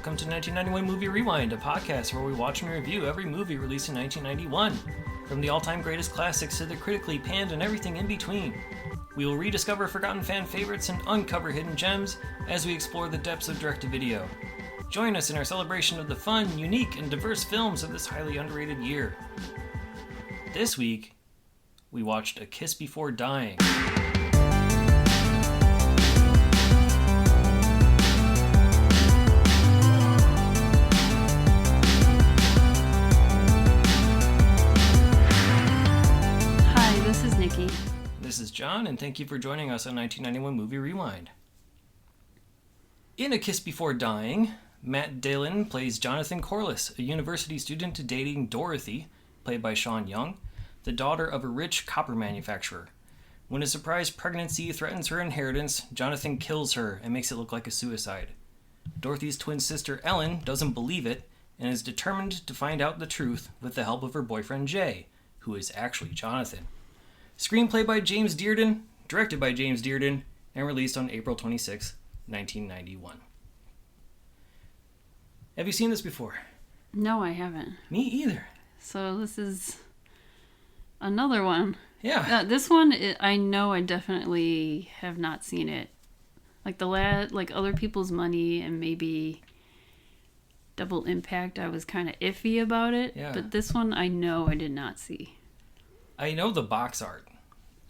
welcome to 1991 Movie Rewind, a podcast where we watch and review every movie released in 1991, from the all-time greatest classics to the critically panned and everything in between. We will rediscover forgotten fan favorites and uncover hidden gems as we explore the depths of direct-to-video. Join us in our celebration of the fun, unique, and diverse films of this highly underrated year. This week, we watched A Kiss Before Dying. This is Nikki. This is Jon, and thank you for joining us on 1991 Movie Rewind. In A Kiss Before Dying, Matt Dillon plays Jonathan Corliss, a university student dating Dorothy, played by Sean Young, the daughter of a rich copper manufacturer. When a surprise pregnancy threatens her inheritance, Jonathan kills her and makes it look like a suicide. Dorothy's twin sister Ellen doesn't believe it and is determined to find out the truth with the help of her boyfriend Jay, who is actually Jonathan. Screenplay by James Dearden, directed by James Dearden, and released on April 26, 1991. Have you seen this before? No, I haven't. Me either. So this is another one. Yeah. This one, I know I definitely have not seen it. Like like Other People's Money and maybe Double Impact, I was kind of iffy about it. Yeah. But this one, I know I did not see. I know the box art.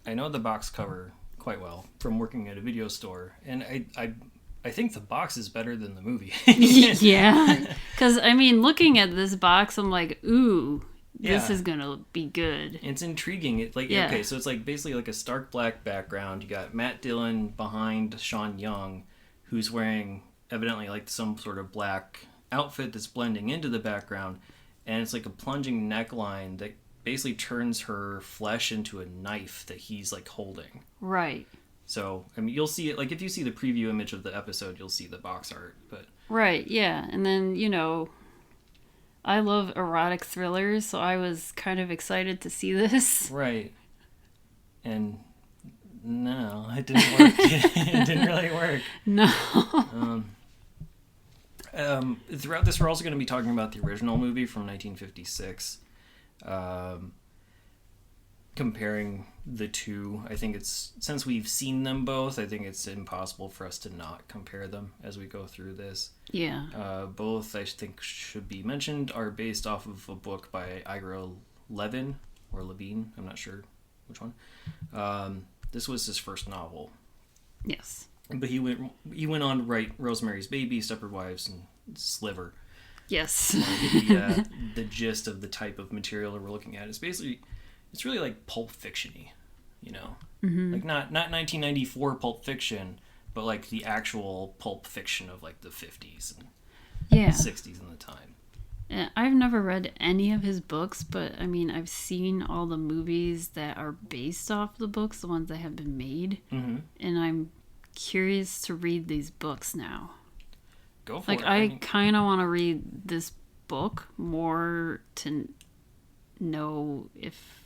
I know the box cover quite well from working at a video store, and I think the box is better than the movie. Yeah, because I mean, looking at this box, I'm like, ooh, this is gonna be good. It's intriguing. Okay, so it's like basically like a stark black background. You got Matt Dillon behind Sean Young, who's wearing evidently like some sort of black outfit that's blending into the background, and it's like a plunging neckline that basically turns her flesh into a knife that he's like holding. Right. So, I mean, you'll see it, like if you see the preview image of the episode, you'll see the box art, but... Right, yeah. And then, I love erotic thrillers, so I was kind of excited to see this. Right. And no, it didn't work. It didn't really work. No. Throughout this, we're also going to be talking about the original movie from 1956. Comparing the two, I think since we've seen them both, I think it's impossible for us to not compare them as we go through this. Yeah. Both, I think, should be mentioned, are based off of a book by Ira Levin, or Levine, I'm not sure which one. This was his first novel. Yes. But he went on to write Rosemary's Baby, Stepford Wives, and Sliver. Yes. The gist of the type of material that we're looking at is basically, it's really like Pulp Fiction-y, Mm-hmm. like not 1994 Pulp Fiction, but like the actual Pulp Fiction of like the 50s and 60s in the time. Yeah, I've never read any of his books, but I mean, I've seen all the movies that are based off the books, the ones that have been made, and I'm curious to read these books now. Go for it. I kind of want to read this book more to know if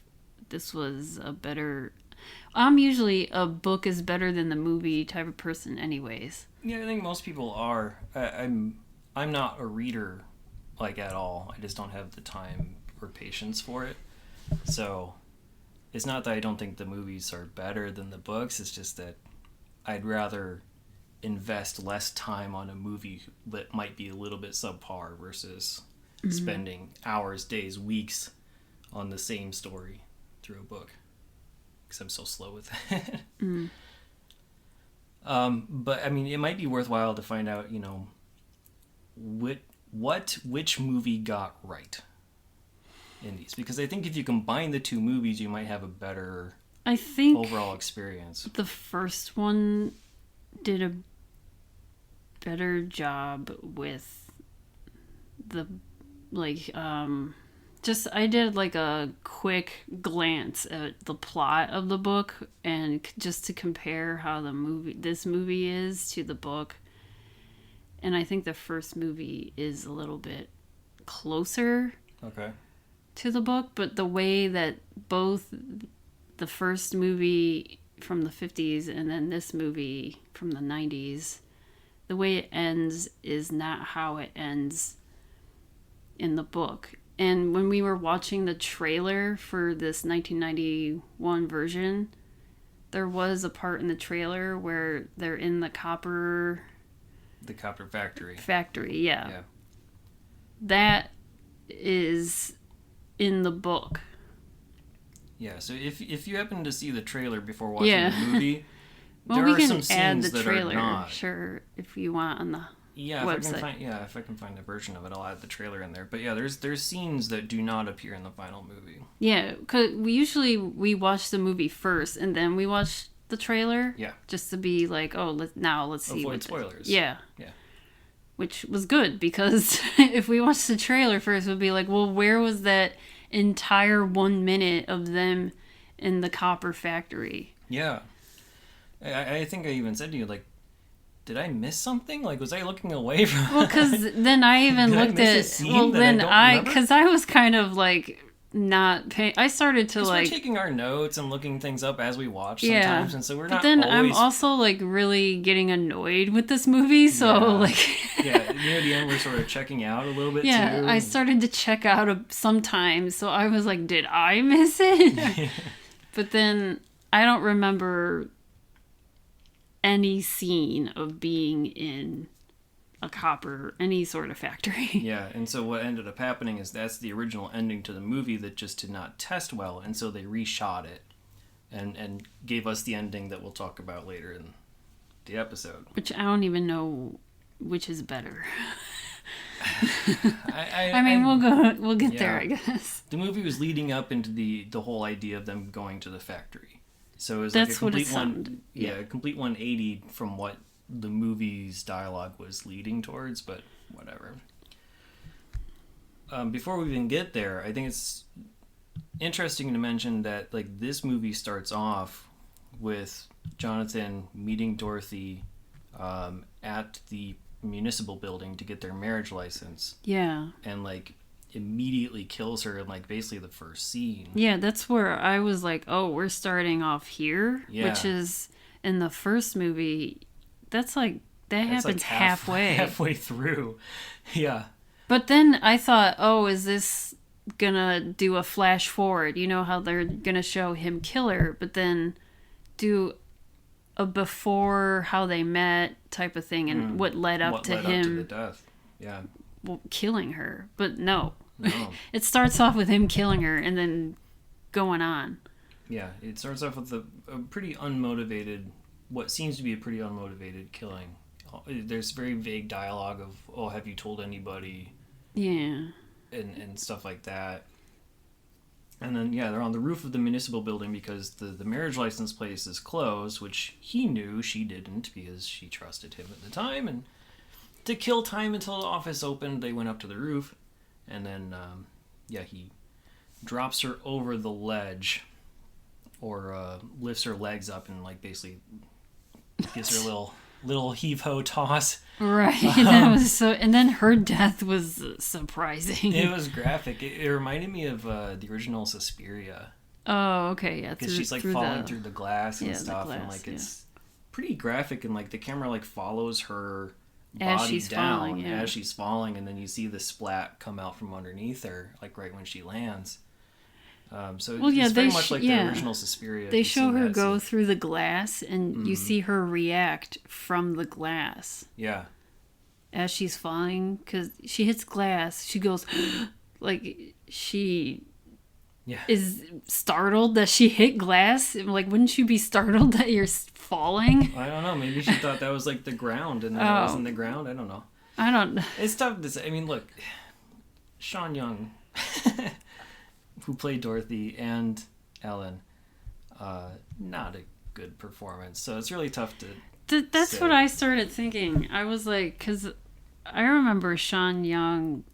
this was a better... I'm usually a book is better than the movie type of person anyways. Yeah, I think most people are. I'm not a reader like at all. I just don't have the time or patience for it. So it's not that I don't think the movies are better than the books. It's just that I'd rather invest less time on a movie that might be a little bit subpar versus spending hours, days, weeks on the same story through a book, because I'm so slow with it. But I mean, it might be worthwhile to find out, which movie got right in these, because I think if you combine the two movies, you might have a better overall experience. The first one did a better job with the I did like a quick glance at the plot of the book and just to compare how this movie is to the book, and I think the first movie is a little bit closer to the book, but the way that both the first movie from the 50s and then this movie from the 90s the way it ends is not how it ends in the book. And when we were watching the trailer for this 1991 version, there was a part in the trailer where they're in the copper factory. Yeah. That is in the book. Yeah, so if you happen to see the trailer before watching the movie, well, there we are can some add scenes the that trailer, are not. sure, if you want on the website. If I can find a version of it, I'll add the trailer in there. But yeah, there's scenes that do not appear in the final movie. Yeah, because we watch the movie first and then we watch the trailer. Yeah. Just to be like, oh, let's see. Avoid spoilers. Yeah. Yeah. Which was good because if we watched the trailer first, we'd be like, well, where was that entire 1 minute of them in the copper factory? Yeah. I think I even said to you, like, did I miss something? Like, was I looking away from... Well, because then I even looked at... Well, then because I was kind of like... not paying. I started to like. We're taking our notes and looking things up as we watch sometimes, and so we're not. But then always... I'm also like really getting annoyed with this movie, so like. Yeah, near the end we're sort of checking out a little bit too. Yeah, I started to check out sometimes, so I was like, did I miss it? But then I don't remember any scene of being in any sort of factory. Yeah, and so what ended up happening is that's the original ending to the movie that just did not test well, and so they reshot it and gave us the ending that we'll talk about later in the episode. Which I don't even know which is better. We'll get there, I guess. The movie was leading up into the whole idea of them going to the factory. So it was that's like a complete a complete 180 from what the movie's dialogue was leading towards, but whatever. Before we even get there, I think it's interesting to mention that like this movie starts off with Jonathan meeting Dorothy at the municipal building to get their marriage license. Yeah. And like immediately kills her in like basically the first scene. Yeah, that's where I was like, oh, we're starting off here, which is in the first movie. That's happens like halfway through. Yeah. But then I thought, oh, is this gonna do a flash forward? You know how they're gonna show him kill her, but then do a before how they met type of thing and what led up to him up to the death. Yeah. Well, killing her. But no. It starts off with him killing her and then going on. Yeah, it starts off with a pretty unmotivated, what seems to be a pretty unmotivated killing. There's very vague dialogue of, oh, have you told anybody? Yeah. And stuff like that. And then, yeah, they're on the roof of the municipal building because the marriage license place is closed, which he knew, she didn't, because she trusted him at the time. And to kill time until the office opened, they went up to the roof. And then, he drops her over the ledge or lifts her legs up and, like, basically gives her a little heave-ho toss. Right. That was so. And then her death was surprising. It was graphic. It reminded me of the original Suspiria. Oh, okay, yeah. Because she's like falling through the glass and stuff, and like it's pretty graphic, and like the camera like follows her body down as she's falling, and then you see the splat come out from underneath her, like right when she lands. So it's very much like the original Suspiria. They show her go through the glass, and you see her react from the glass. Yeah. As she's falling, because she hits glass, she goes, like, she is startled that she hit glass. Like, wouldn't you be startled that you're falling? I don't know. Maybe she thought that was like the ground, and then it wasn't the ground. I don't know. It's tough to say. I mean, look, Sean Young, who played Dorothy, and Ellen, not a good performance. So it's really tough to That's say. what I started thinking. I was like, because I remember Sean Young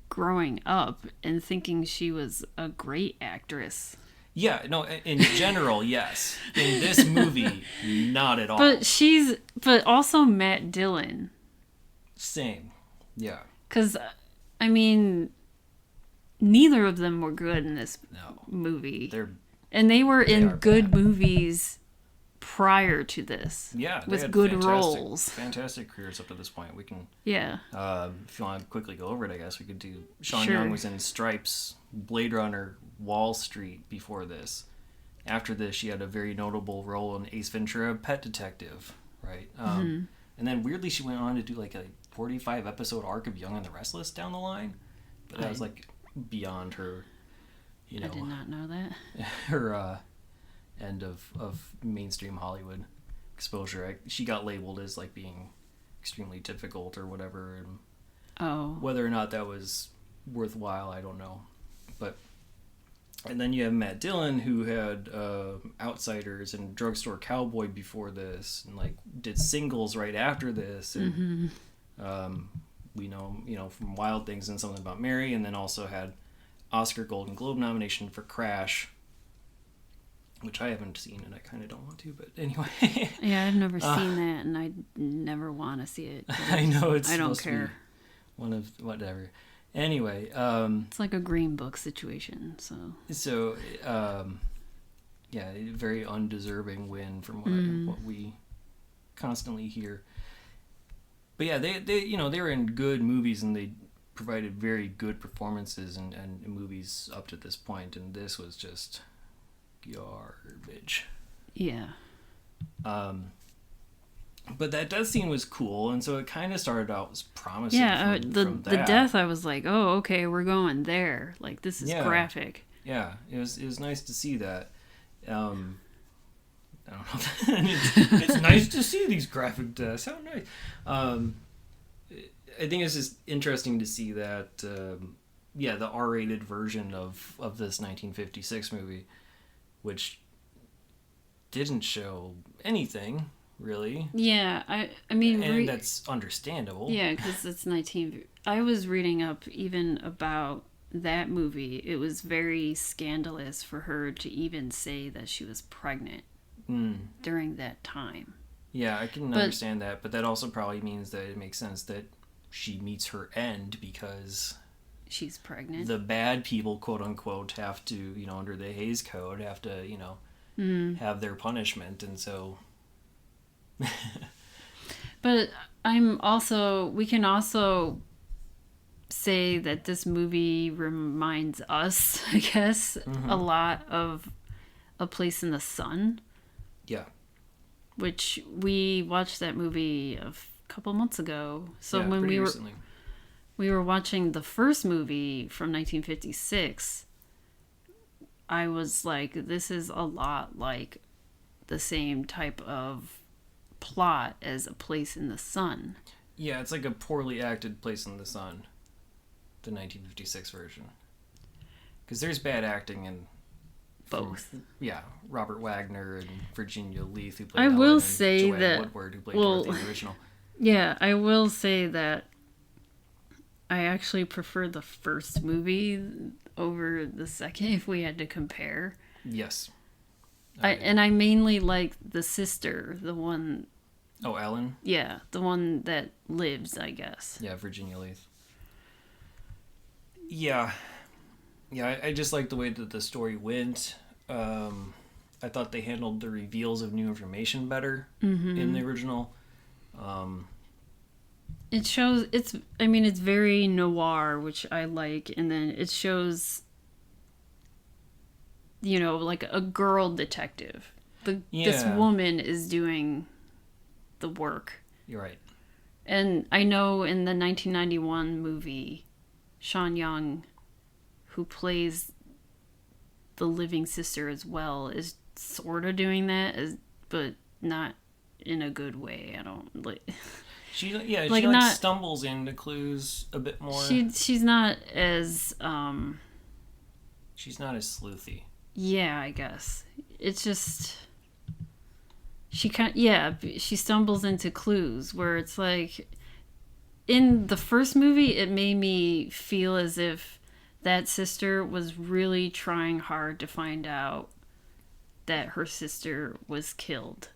growing up and thinking she was a great actress. Yeah, no, in general, yes. In this movie, not at all. But also Matt Dillon. Same, yeah. Because, I mean, neither of them were good in this movie. They were in good movies prior to this. Yeah, they with had good fantastic, roles. Fantastic careers up to this point. We can, Yeah. if you want to quickly go over it, I guess we could do. Sean Sure. Young was in Stripes, Blade Runner, Wall Street before this. After this, she had a very notable role in Ace Ventura: Pet Detective, right? And then weirdly, she went on to do like a 45 episode arc of Young and the Restless down the line, but that was like beyond her. You know, I did not know that. her end of mainstream Hollywood exposure. She got labeled as like being extremely difficult or whatever, and whether or not that was worthwhile, I don't know. But and then you have Matt Dillon, who had Outsiders and Drugstore Cowboy before this, and like did singles right after this, and we know from Wild Things and Something About Mary, and then also had Oscar Golden Globe nomination for Crash, which I haven't seen and I kind of don't want to, but anyway. Yeah, I've never seen that, and I new want to see it. I know it's I don't supposed to care. be one of whatever. Anyway, it's like a Green Book situation. So yeah, a very undeserving win from what we constantly hear. But yeah, they were in good movies and they provided very good performances and movies up to this point, and this was just garbage. Yeah. But that death scene was cool, and so it kind of started out as promising. Yeah, from the that. death, I was like, oh, okay, we're going there. Like, this is graphic. Yeah, it was nice to see that. I don't know. It's nice to see these graphic deaths. How nice. I think it's just interesting to see that, the R-rated version of this 1956 movie, which didn't show anything, really. Yeah, I mean... And that's understandable. Yeah, because it's 19... I was reading up even about that movie. It was very scandalous for her to even say that she was pregnant during that time. Yeah, I can understand that, but that also probably means that it makes sense that she meets her end because she's pregnant. The bad people, quote unquote, have to, under the Hays Code, have to, have their punishment, and so. But we can also say that this movie reminds us, I guess, a lot of A Place in the Sun. Yeah. Which we watched that movie a couple months ago. So when recently. we were watching the first movie from 1956, I was like, this is a lot like the same type of plot as A Place in the Sun. Yeah, it's like a poorly acted Place in the Sun, the 1956 version. Because there's bad acting in both. Robert Wagner and Virginia Leith, who played I Ellen, will and say Joanne that Woodward, who played Dorothy in the original. Yeah, I will say that I actually prefer the first movie over the second if we had to compare. Yes. I mainly like the sister, the one... Oh, Ellen? Yeah, the one that lives, I guess. Yeah, Virginia Leith. Yeah. Yeah, I just like the way that the story went. I thought they handled the reveals of new information better in the original. It shows, it's very noir, which I like, and then it shows, like a girl detective. This woman is doing the work. You're right. And I know in the 1991 movie, Sean Young, who plays the living sister as well, is sort of doing that, but not in a good way. I don't like... She stumbles into clues a bit more. She's not as she's not as sleuthy. Yeah, I guess. It's just she stumbles into clues where it's like in the first movie it made me feel as if that sister was really trying hard to find out that her sister was killed.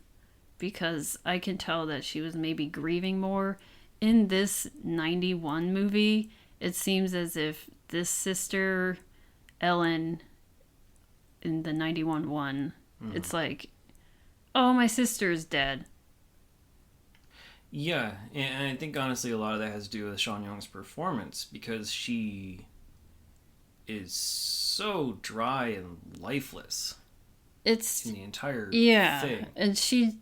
Because I can tell that she was maybe grieving more. In this 91 movie, it seems as if this sister, Ellen, in the 91 one, it's like, oh, my sister's dead. Yeah, and I think honestly a lot of that has to do with Sean Young's performance, because she is so dry and lifeless It's in the entire yeah, thing. and she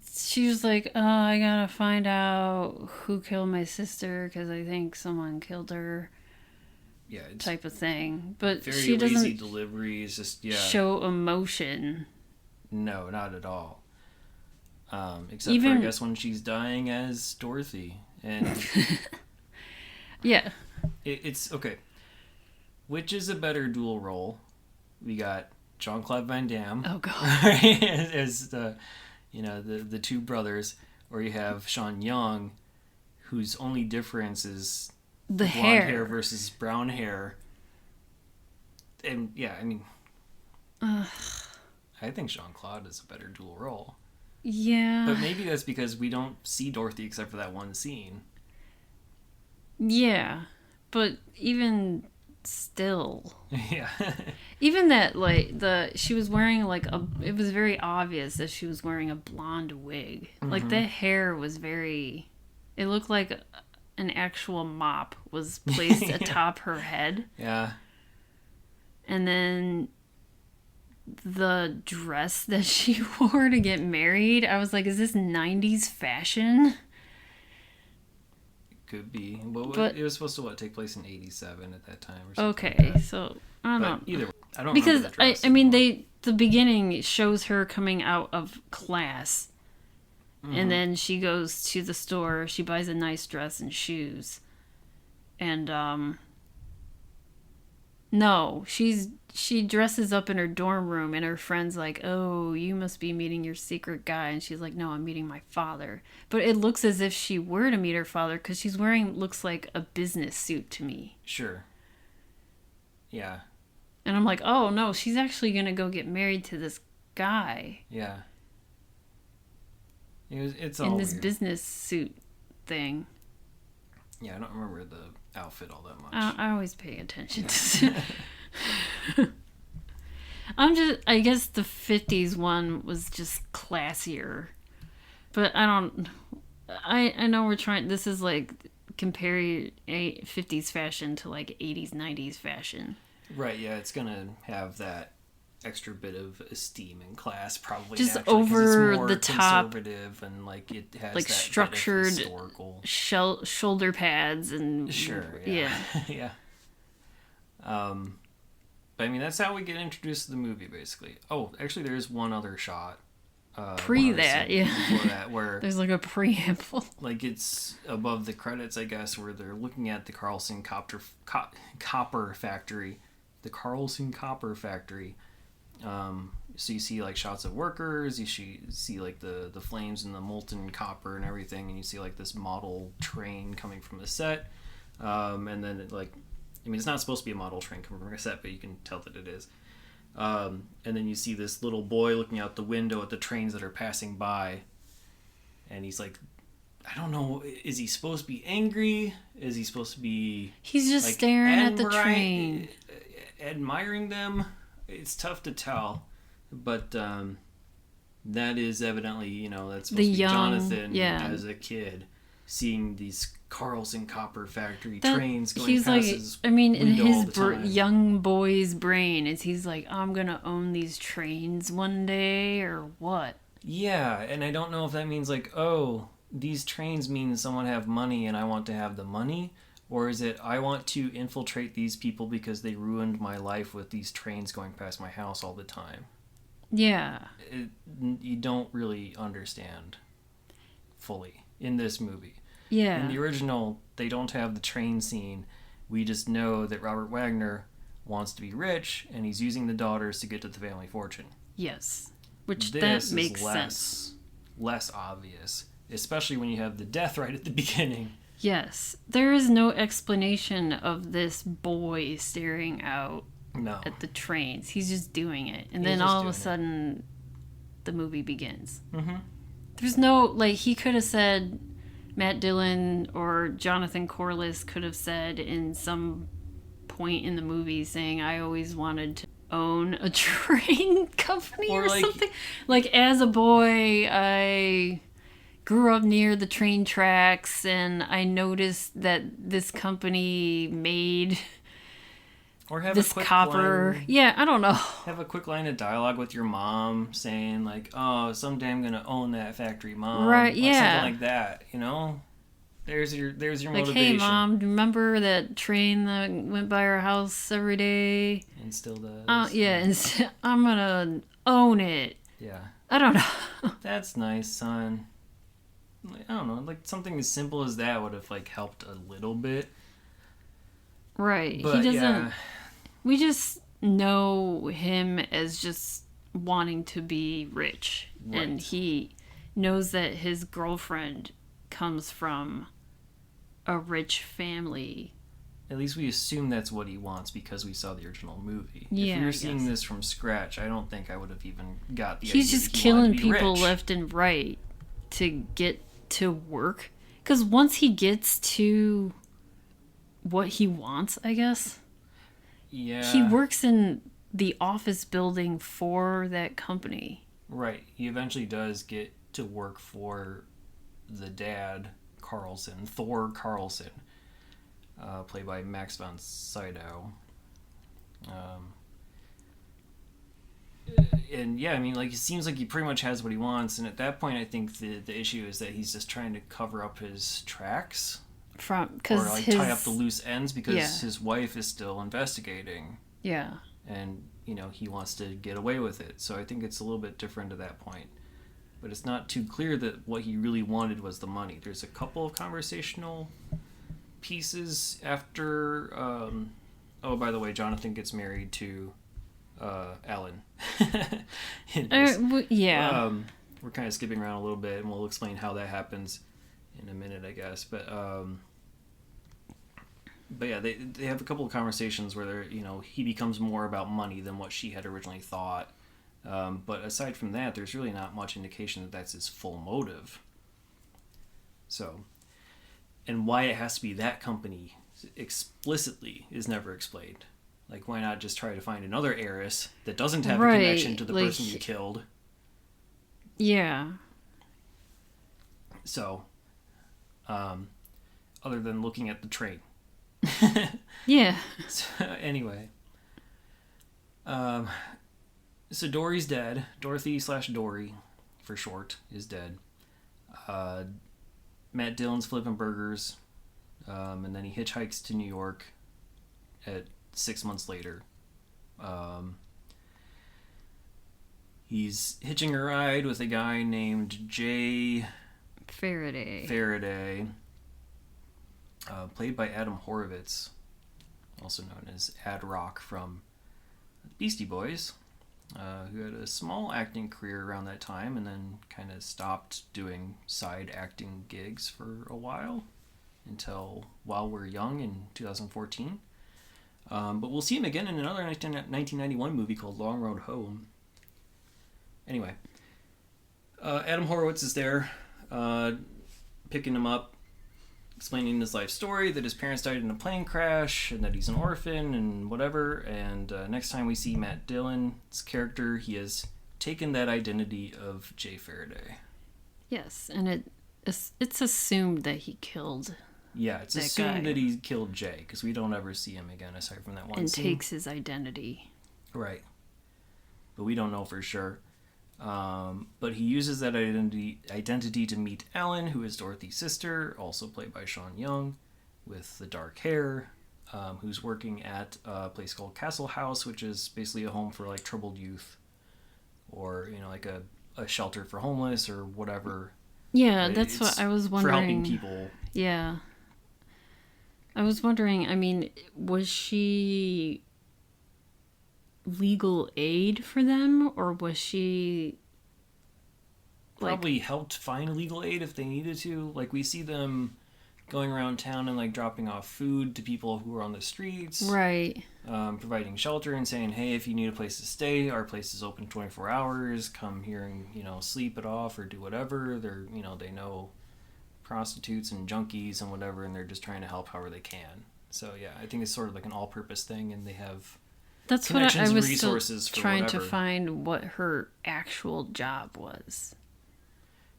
was like, "Oh, I gotta find out who killed my sister because I think someone killed her." Yeah, it's Type of thing, but very she lazy doesn't deliveries. Just show emotion. no, not at all. Except Even for I guess when she's dying as Dorothy, and yeah, it's okay. Which is a better dual role? We got Jean-Claude Van Damme. Oh god, as the the two brothers, or you have Sean Young, whose only difference is the blonde hair. versus brown hair. And yeah, I mean, I think Jean-Claude is a better dual role. Yeah, But maybe that's because we don't see Dorothy except for that one scene. yeah, but even still, Yeah. even that she was wearing it was very obvious that she was wearing a blonde wig. Like the hair was very, it looked like an actual mop was placed atop her head. Yeah. And then the dress that she wore to get married, I was like, is this 90s fashion? It could be. Well, But- it was supposed to take place in 87 at that time or something. Okay, so I don't But know. either way, I don't Because remember the dress I mean anymore. the beginning shows her coming out of class. Mm-hmm. And then she goes to the store, she buys a nice dress and shoes. And no, she dresses up in her dorm room and her friend's like, "Oh, you must be meeting your secret guy." And she's like, "No, I'm meeting my father." But it looks as if she were to meet her father because she's wearing looks like a business suit to me. Sure. Yeah. And I'm like, "Oh, no, she's actually going to go get married to this guy." Yeah. It's all In this weird. business suit thing. Yeah, I don't remember the outfit all that much. I always pay attention to I guess the 50s one was just classier. But I know we're trying, this is like comparing 50s fashion to like 80s, 90s fashion. Right, yeah, it's gonna have that extra bit of esteem and class, probably Just naturally, 'cause over it's more the top, conservative, and like it has like that structured bit of historical. shoulder pads and Sure, yeah. yeah. But I mean, that's how we get introduced to the movie, basically. Oh, actually, there is one other shot. Pre one other that, scene yeah. Before that, where There's like a preamble. like it's above the credits, I guess, where they're looking at the Carlson copper factory, the Carlson copper factory. So you see like shots of workers, you see like the flames and the molten copper and everything, and you see like this model train coming from the set, and then it's not supposed to be a model train coming from a set, but you can tell that it is. And then you see this little boy looking out the window at the trains that are passing by, and he's like, I don't know, is he supposed to be angry? Is he supposed to be He's just like, staring at the train. admiring them? It's tough to tell, but that is evidently, that's supposed to be Jonathan as a kid seeing these Carlson copper factory trains going past his in window all his the time. young boy's brain, he's like, I'm gonna own these trains one day, or what? Yeah, and I don't know if that means like, oh, these trains mean someone have money and I want to have the money, or is it I want to infiltrate these people because they ruined my life with these trains going past my house all the time. Yeah. You don't really understand fully in this movie. Yeah. In the original, they don't have the train scene. We just know that Robert Wagner wants to be rich, and he's using the daughters to get to the family fortune. Yes. Which This that makes is sense. less obvious, especially when you have the death right at the beginning. Yes. There is no explanation of this boy staring out at the trains. He's just doing it. And then all of a sudden, the movie begins. Mm-hmm. There's no, he could have said, Matt Dillon or Jonathan Corliss could have said in some point in the movie saying, I always wanted to own a train company or like, something. Like, as a boy, I grew up near the train tracks, and I noticed that this company made or have this a quick copper. line, Yeah, I don't know. have a quick line of dialogue with your mom saying like, "Oh, someday I'm gonna own that factory, mom." Right, Like yeah. something like that. You know, there's your Like, motivation. hey, Mom, do you remember that train that went by our house every day? And still does. Yeah, and I'm gonna own it. Yeah. I don't know. That's nice, son. I don't know, like something as simple as that would have like helped a little bit. Right. But He doesn't. yeah, We just know him as just wanting to be rich. Right. And he knows that his girlfriend comes from a rich family. at least we assume that's what he wants because we saw the original movie. Yeah, if we were I seeing guess. this from scratch, I don't think I would have even got the idea. He's just that he wanted killing to be people rich. left and right to get to work. Because once he gets to what he wants, I guess, Yeah. he works in the office building for that company. Right. He eventually does get to work for the dad, Carlson, Thor Carlson, played by Max von Sydow. And yeah, I mean, like, it seems like he pretty much has what he wants, and at that point, I think the issue is that he's just trying to cover up his tracks, From or because like his tie up the loose ends because Yeah. his wife is still investigating, yeah. and he wants to get away with it. So I think it's a little bit different at that point. But it's not too clear that what he really wanted was the money. There's a couple of conversational pieces after. Oh, by the way, Jonathan gets married to Ellen. In this. Yeah. We're kind of skipping around a little bit, and we'll explain how that happens in a minute, I guess. But yeah, they have a couple of conversations where they're, he becomes more about money than what she had originally thought. But aside from that, there's really not much indication that that's his full motive. So, and why it has to be that company explicitly is never explained. Like, why not just try to find another heiress that doesn't have a Right, connection to the like- person you killed? Yeah. So, other than looking at the train. Yeah. So, anyway. So Dory's dead. Dorothy/Dory, for short, is dead. Matt Dillon's flipping burgers. And then he hitchhikes to New York at 6 months later. He's hitching a ride with a guy named Jay Faraday, played by Adam Horovitz, also known as Ad Rock from Beastie Boys, who had a small acting career around that time and then kind of stopped doing side acting gigs for a while until While We're Young in 2014. But we'll see him again in another 1991 movie called Long Road Home. Anyway, Adam Horowitz is there, picking him up, explaining his life story, that his parents died in a plane crash, and that he's an orphan, and whatever. And next time we see Matt Dillon's character, he has taken that identity of Jay Faraday. Yes, and it's assumed that he killed Yeah, it's that assumed guy. that he killed Jay, because we don't ever see him again aside from that one and scene. takes his identity. Right. But we don't know for sure. But he uses that identity to meet Ellen, who is Dorothy's sister, also played by Sean Young, with the dark hair, who's working at a place called Castle House, which is basically a home for like troubled youth, or like a shelter for homeless or whatever. Yeah, But that's what it's I was wondering. For helping people. Yeah. I was wondering, I mean, was she legal aid for them, or was she Probably helped find legal aid if they needed to. Like, we see them going around town and like dropping off food to people who are on the streets, right? providing shelter and saying, hey, if you need a place to stay, our place is open 24 hours, come here and sleep it off or do whatever. They're they know prostitutes and junkies and whatever, and they're just trying to help however they can. So yeah, I think it's sort of like an all-purpose thing, and they have That's what I connections and was resources still for trying whatever. to find what her actual job was.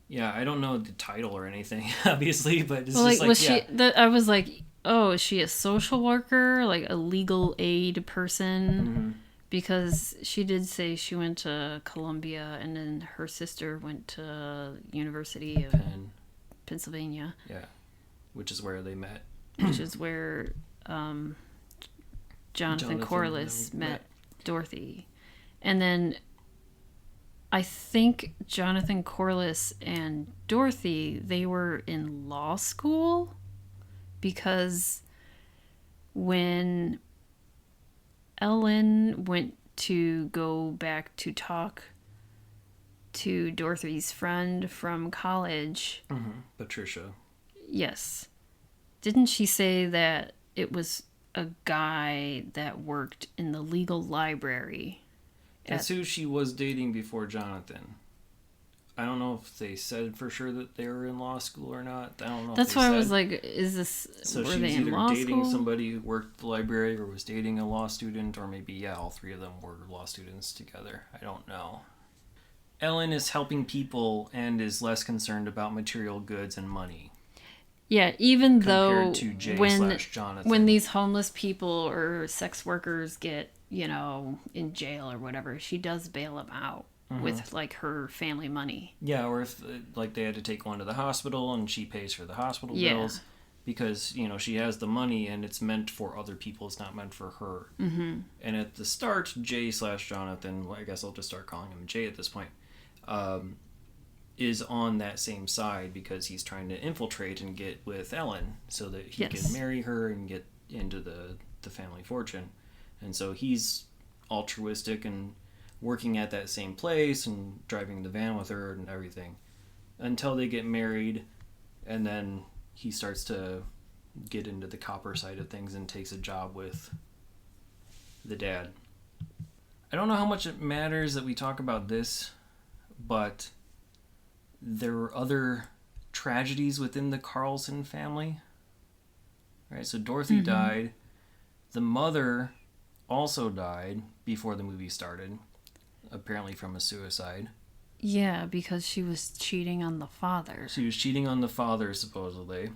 Yeah, I don't know the title or anything, obviously, but it's Well, just like, was yeah. she? I was like, oh, is she a social worker, like a legal aid person? Because she did say she went to Columbia, and then her sister went to University of Pennsylvania. Yeah, which is where they met. Which is where Jonathan Corliss met Dorothy. And then I think Jonathan Corliss and Dorothy, they were in law school, because when Ellen went to go back to talk to Dorothy's friend from college, Patricia. Yes. Didn't she say that it was a guy that worked in the legal library? That's who she was dating before Jonathan. I don't know if they said for sure that they were in law school or not. I don't know. That's why I was like, is this... So were she they was in either law dating school? somebody who worked at the library or was dating a law student, or maybe, yeah, all three of them were law students together. I don't know. Ellen is helping people and is less concerned about material goods and money. Yeah, even though To Jay / Jonathan. when these homeless people or sex workers get, in jail or whatever, she does bail them out with like her family money. Yeah, or if like they had to take one to the hospital and she pays for the hospital bills because she has the money and it's meant for other people. It's not meant for her. And at the start, Jay / Jonathan, I guess I'll just start calling him Jay at this point, is on that same side because he's trying to infiltrate and get with Ellen so that he can marry her and get into the family fortune. And so he's altruistic and working at that same place and driving the van with her and everything until they get married, and then he starts to get into the copper side of things and takes a job with the dad. I don't know how much it matters that we talk about this, but there were other tragedies within the Carlson family. Right, so Dorothy died. The mother also died before the movie started, apparently from a suicide. Yeah, because she was cheating on the father. She was cheating on the father, supposedly.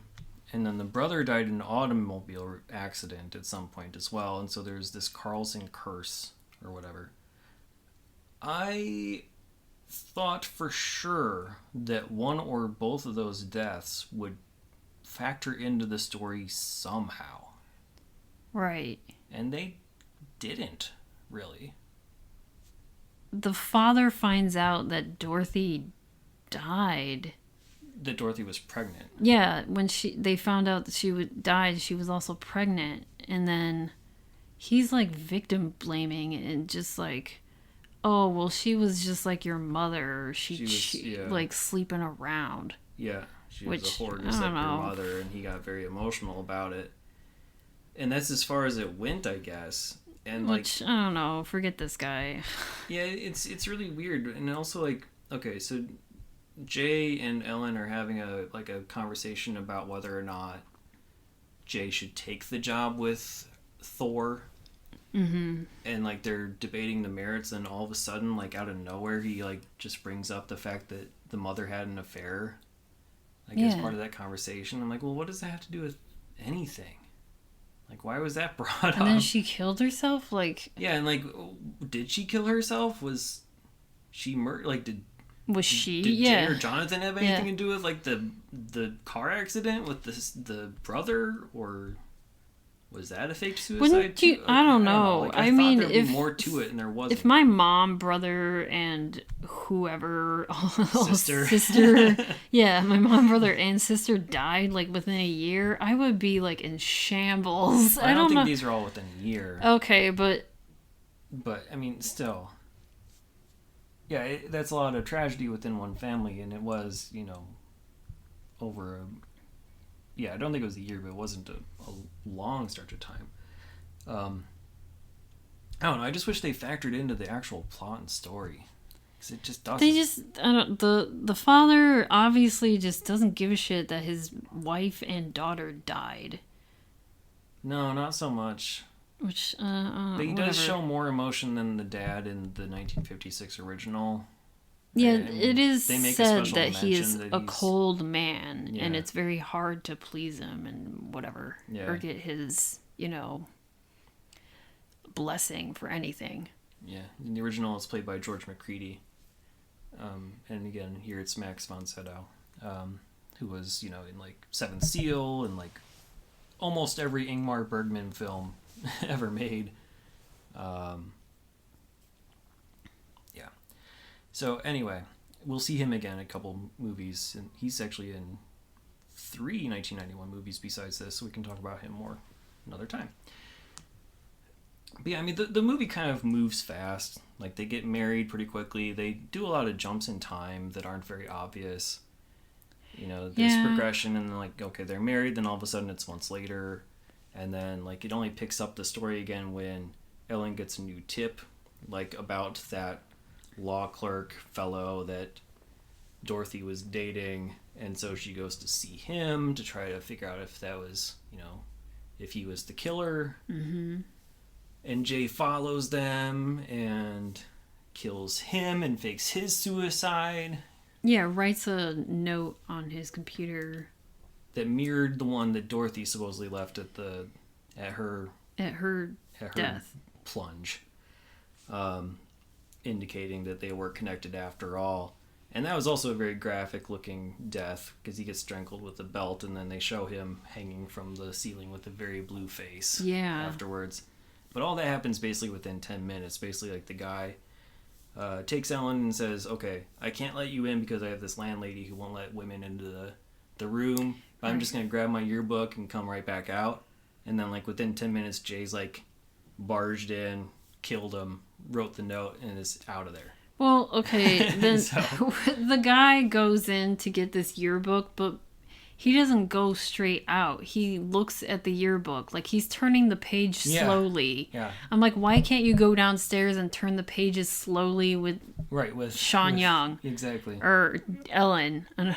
And then the brother died in an automobile accident at some point as well. And so there's this Carlson curse or whatever. I thought for sure that one or both of those deaths would factor into the story somehow. Right. And they didn't, really. The father finds out that Dorothy died. That Dorothy was pregnant. Yeah, when they found out that she died, she was also pregnant. And then he's like victim blaming and just like, oh, well, she was just like your mother. She was like sleeping around. Yeah, she was a whore just like your mother, and he got very emotional about it. And that's as far as it went, I guess. And which, I don't know, forget this guy. Yeah, it's really weird. And also, like, okay, so Jay and Ellen are having a conversation about whether or not Jay should take the job with Thor. And like they're debating the merits, and all of a sudden, like out of nowhere, he like just brings up the fact that the mother had an affair, as part of that conversation. I'm like, well, what does that have to do with anything? Like, why was that brought up? And then she killed herself? Yeah, and like, did she kill herself? Was she murdered? Like, did Jay or Jonathan have anything to do with like the car accident with the brother, or was that a fake suicide too? Like, I don't know. Like, I thought mean, there'd be more to it, and there wasn't. If my mom, brother, and whoever sister, my mom, brother, and sister died like within a year, I would be like in shambles. I don't think these are all within a year. Okay, but I mean, still. Yeah, that's a lot of tragedy within one family, and it was, over a... Yeah, I don't think it was a year, but it wasn't a long stretch of time. I don't know, I just wish they factored into the actual plot and story. Because it just doesn't. The father obviously just doesn't give a shit that his wife and daughter died. No, not so much. Which, But he whatever. does show more emotion than the dad in the 1956 original. Yeah, And it is they make a said special that he is mention that a he's- cold man, and Yeah. it's very hard to please him and whatever. Yeah. Or get his, blessing for anything. Yeah, in the original it's played by George McCready. And again, here it's Max von Sydow, who was, in like Seventh Seal and like almost every Ingmar Bergman film ever made. Yeah. So anyway, we'll see him again in a couple movies, and he's actually in 3 1991 movies besides this, so we can talk about him more another time. But yeah, I mean, the movie kind of moves fast. Like, they get married pretty quickly. They do a lot of jumps in time that aren't very obvious. There's progression, and then, like, okay, they're married, then all of a sudden it's months later. And then, like, it only picks up the story again when Ellen gets a new tip, like, about that law clerk fellow that Dorothy was dating. And so she goes to see him to try to figure out if that was, if he was the killer. Mm-hmm. And Jay follows them and kills him and fakes his suicide. Yeah, writes a note on his computer That mirrored the one that Dorothy supposedly left at her death. plunge. Indicating that they were connected after all. And that was also a very graphic looking death, because he gets strangled with a belt, and then they show him hanging from the ceiling with a very blue face afterwards. But all that happens basically within 10 minutes. Basically, like, the guy takes Ellen and says, okay, I can't let you in because I have this landlady who won't let women into the room. But I'm just going to grab my yearbook and come right back out. And then, like, within 10 minutes, Jay's, like, barged in, killed him, wrote the note, and is out of there. Well, okay, then So- the guy goes in to get this yearbook, but he doesn't go straight out. He looks at the yearbook. Like, he's turning the page slowly. Yeah. I'm like, why can't you go downstairs and turn the pages slowly with Sean Young? Exactly. Or Ellen? And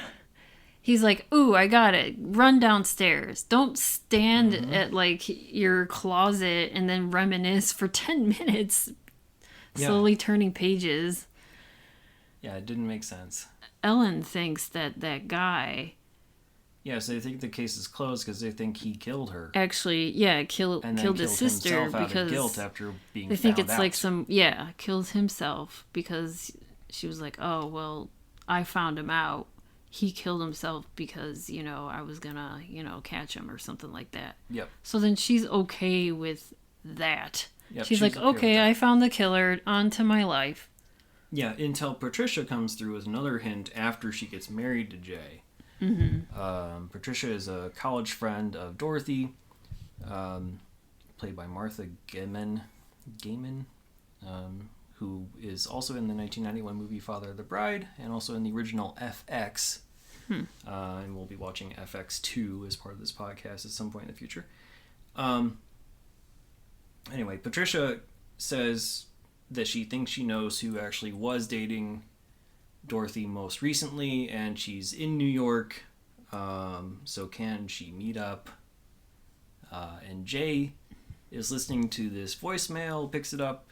he's like, ooh, I got it. Run downstairs. Don't stand at, like, your closet and then reminisce for 10 minutes. Slowly turning pages. Yeah, it didn't make sense. Ellen thinks that guy... Yeah, so they think the case is closed because they think he killed her. Actually, killed his sister himself out because of guilt after being they think found it's out. like killed himself because she was like, oh, well, I found him out. He killed himself because, I was gonna, catch him or something like that. Yep. So then she's okay with that. Yep, she's like, okay with okay, that. I found the killer, on to my life. Yeah, until Patricia comes through with another hint after she gets married to Jay. Mm-hmm. Patricia is a college friend of Dorothy, played by Martha Gaiman, who is also in the 1991 movie Father of the Bride, and also in the original FX. And we'll be watching FX2 as part of this podcast at some point in the future. Anyway, Patricia says that she thinks she knows who actually was dating Dorothy most recently, and she's in New York, so can she meet up? And Jay is listening to this voicemail, picks it up,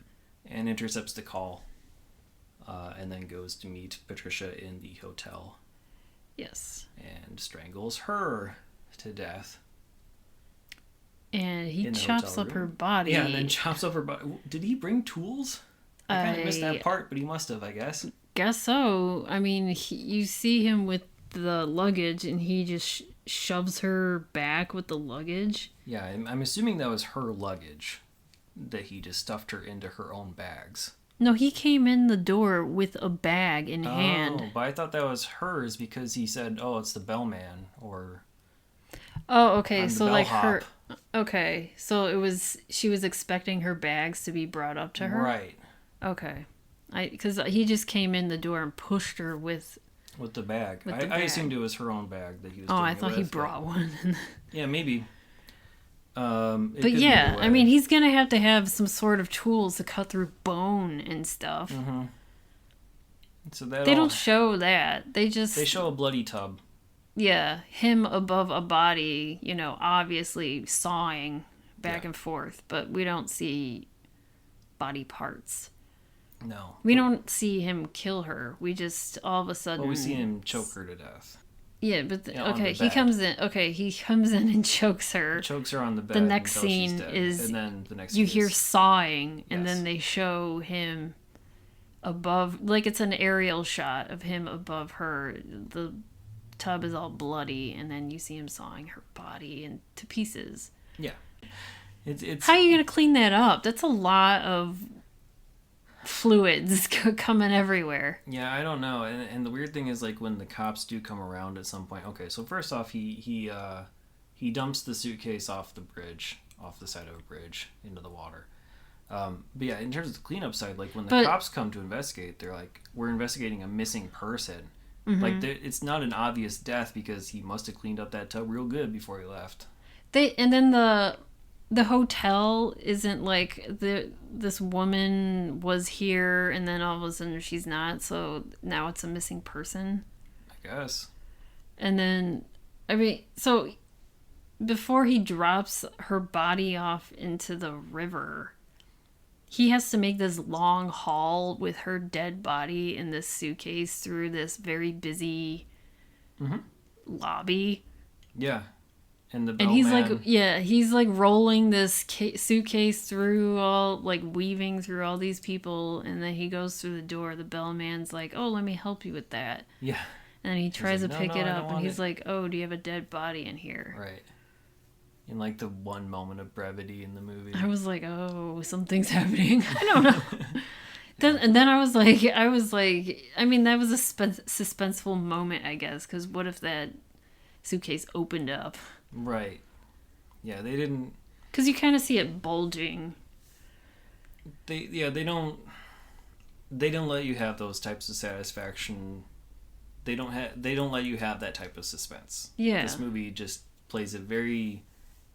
and intercepts the call, and then goes to meet Patricia in the hotel. Yes. And strangles her to death. And he In the chops hotel up her room. body. Yeah, and then chops up her body. Did he bring tools? I kind of missed that part, but he must have, I guess. Guess so. I mean, you see him with the luggage, and he just shoves her back with the luggage. Yeah, I'm assuming that was her luggage, that he just stuffed her into her own bags. No, he came in the door with a bag in hand. Oh, but I thought that was hers because he said, oh, it's the bellman, or... Oh, okay, I'm the so like bellhop. her... Okay, so she was expecting her bags to be brought up to her? Right. Okay. Because he just came in the door and pushed her with... With the bag. With the I bag. assumed it was her own bag that he was Oh, doing I it thought he with, brought one. But, yeah, maybe. But yeah, I mean, he's going to have some sort of tools to cut through bone and stuff. Mm-hmm. So that They don't show that. They show a bloody tub. Yeah, him above a body, obviously sawing back and forth, but we don't see body parts. No. We don't see him kill her. We just all of a sudden. Well, we see him choke her to death. Yeah, but Okay, he comes in. Okay, he comes in and chokes her. Chokes her on the bed. The next until she's scene dead. is and then the next you scene hear is, sawing, and Yes. then they show him above, like it's an aerial shot of him above her. The tub is all bloody, and then you see him sawing her body into pieces. Yeah. It's How are you gonna clean that up? That's a lot of fluids coming everywhere. Yeah, I don't know. And the weird thing is, like, when the cops do come around at some point. Okay, so first off, he dumps the suitcase off the side of a bridge into the water. But yeah, in terms of the cleanup side, like when the cops come to investigate, they're like, "We're investigating a missing person." Mm-hmm. Like, it's not an obvious death because he must have cleaned up that tub real good before he left. And then the hotel isn't like this woman was here and then all of a sudden she's not, so now it's a missing person. I guess. And then so before he drops her body off into the river, he has to make this long haul with her dead body in this suitcase through this very busy lobby. Yeah. And he's like rolling this suitcase through all, like weaving through all these people, and then he goes through the door. The bellman's like, "Oh, let me help you with that." Yeah. And he tries to pick it up, and he's it. like, "Oh, do you have a dead body in here?" Right. In like the one moment of brevity in the movie. I was like, "Oh, something's happening." I don't know. And then I was like, I mean, that was a suspenseful moment, I guess, because what if that suitcase opened up? Right. Yeah, they didn't. Because you kind of see it bulging. They don't let you have those types of satisfaction. They don't let you have that type of suspense. Yeah. This movie just plays it very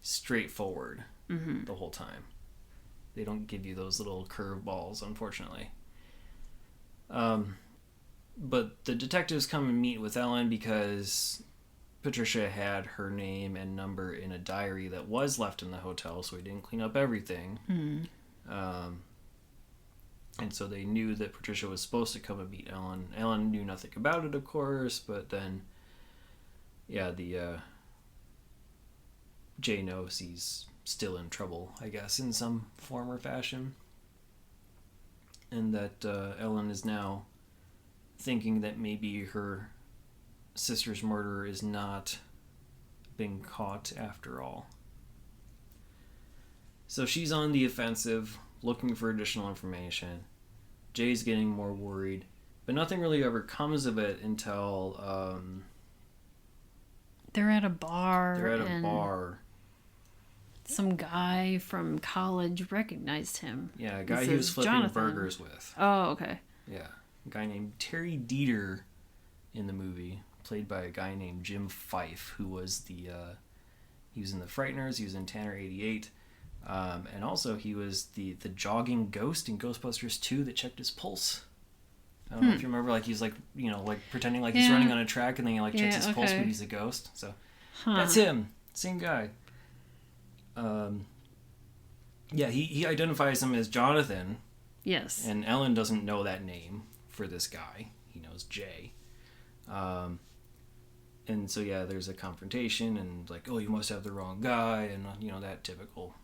straightforward the whole time. They don't give you those little curveballs, unfortunately. But the detectives come and meet with Ellen because Patricia had her name and number in a diary that was left in the hotel, so he didn't clean up everything. And so they knew that Patricia was supposed to come and meet Ellen. Ellen knew nothing about it, of course, but then, yeah, Jay knows he's still in trouble, I guess, in some form or fashion. And that Ellen is now thinking that maybe her sister's murderer is not being caught after all. So she's on the offensive, looking for additional information. Jay's getting more worried, but nothing really ever comes of it until they're at a bar. Some guy from college recognized him. Yeah, a guy he was flipping Jonathan. burgers with. Oh, okay. Yeah, a guy named Terry Dieter in the movie, played by a guy named Jim Fife, who was he was in The Frighteners, he was in Tanner 88, and also he was the jogging ghost in Ghostbusters 2 that checked his pulse. I don't know if you remember, like he's like, you know, like pretending like he's running on a track and then he like checks his pulse, but he's a ghost. So that's him, same guy. Yeah, he identifies him as Jonathan. Yes. And Ellen doesn't know that name for this guy. He knows Jay. And so, yeah, there's a confrontation and like, oh, you must have the wrong guy. And, you know, that typical.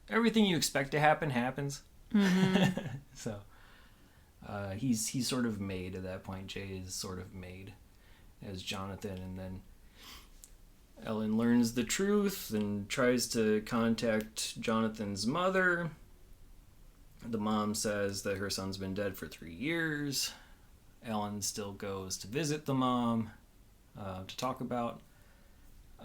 Everything you expect to happen happens. So, he's sort of made at that point. Jay is sort of made as Jonathan. And then Ellen learns the truth and tries to contact Jonathan's mother. The mom says that her son's been dead for 3 years. Ellen still goes to visit the mom to talk about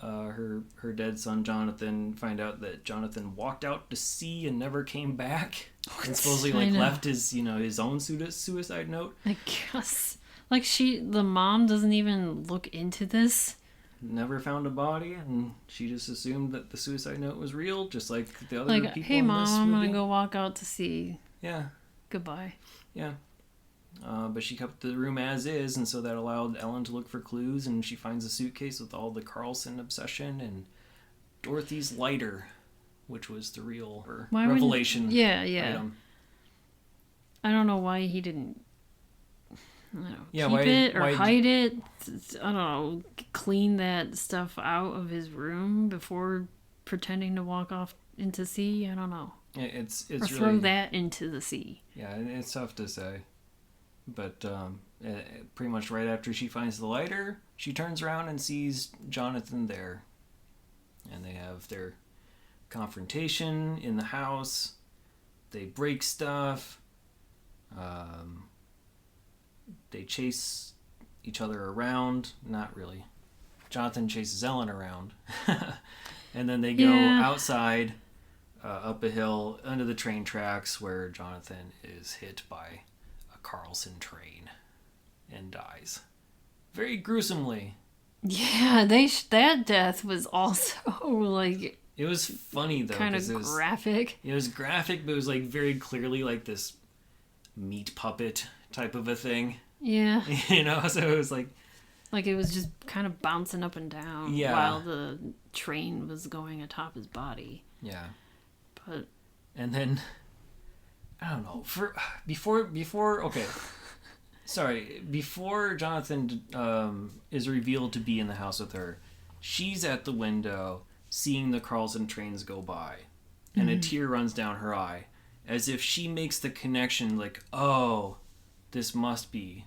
her dead son Jonathan. Find out that Jonathan walked out to sea and never came back, and supposedly left his own suicide note. I guess the mom doesn't even look into this. Never found a body, and she just assumed that the suicide note was real, just like the other people hey in mom, this I'm movie. gonna go walk out to sea. Yeah. Goodbye. Yeah. But she kept the room as is, and so that allowed Ellen to look for clues, and she finds a suitcase with all the Carlson obsession and Dorothy's lighter, which was the real revelation yeah. item. I don't know why he didn't keep it or hide it. I don't know, clean that stuff out of his room before pretending to walk off into sea. I don't know. It's or really, throw that into the sea. Yeah, it's tough to say. But pretty much right after she finds the lighter, she turns around and sees Jonathan there. And they have their confrontation in the house. They break stuff. They chase each other around. Not really. Jonathan chases Ellen around. And then they go outside, up a hill, under the train tracks, where Jonathan is hit by a Carlson train and dies. Very gruesomely. Yeah, that death was also, like... It was funny, though. Kind of graphic. It was graphic, but it was, like, very clearly, like, this meat puppet type of a thing. Yeah. You know, so it was, like... Like, it was just kind of bouncing up and down while the train was going atop his body. Yeah. But... And then... I don't know. Before... Okay. Sorry. Before Jonathan is revealed to be in the house with her, she's at the window seeing the Carlson trains go by. And a tear runs down her eye. As if she makes the connection, like, oh, this must be